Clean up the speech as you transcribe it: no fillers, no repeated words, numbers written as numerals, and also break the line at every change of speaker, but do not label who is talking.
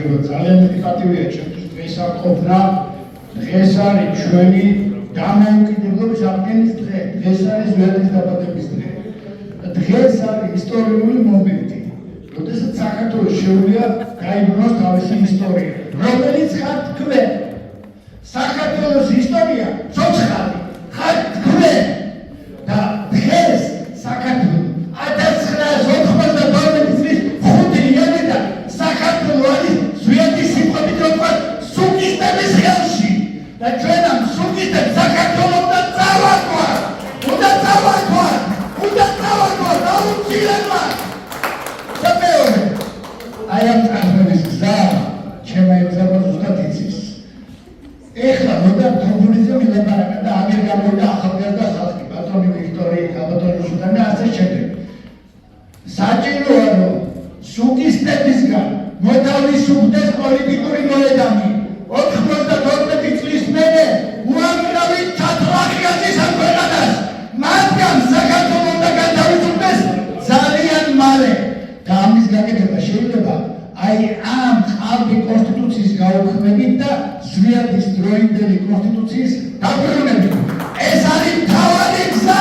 გამარჯობა ძალიან პატივია ჩემთვის დღეს არ ყოფნა დღეს არის ჩვენი დამოუკიდებლობის აღდგენის დღე დღეს არის ვერდის დაბადების დღე დღეს არის ისტორიული მომენტი როდესაც საქართველოს შეუძლია გაიბრუნოს თავისი ისტორია რომელიც ხარ თქვენ საქართველოს ისტორია ცოცხალი ხარ თქვენ და დღეს საქართველოს 1992 წლის 5 იანვრიდან საქართველოს არის ზვიადის სიმყოფით რომ სუკისტების ხელში და ჩვენ ამ სუკისტებს საქართველოს უნდა წავარქვათ აუცილებლად და მეორე აი ამ წარსულის გზა ჩემი გზა ზუსტად იცის ეხლა მოდა კომუნიზმი ვილაპარაკა და ამერ გამოვიდა ახალგაზრდა ხალხი ბატონი ვიქტორი ბატონი შუტანი ასე შემდეგ საჭიროა რომ სუკისტებისგან მოთავისუფლდეს პოლიტიკური მოედანი 92 წლის მერე უამრავი ჩათვლახიათის ამგვარადას მათგან საქართველოს უნდა გათავისუფლდეს ძალიან მალე და ამის გაკეთება შეიძლება აი ამ ყალბი კონსტიტუციის გაუქმებით და ზვიადის დროინდელი კონსტიტუციის დაბრუნებით ეს არის მთავარი გზა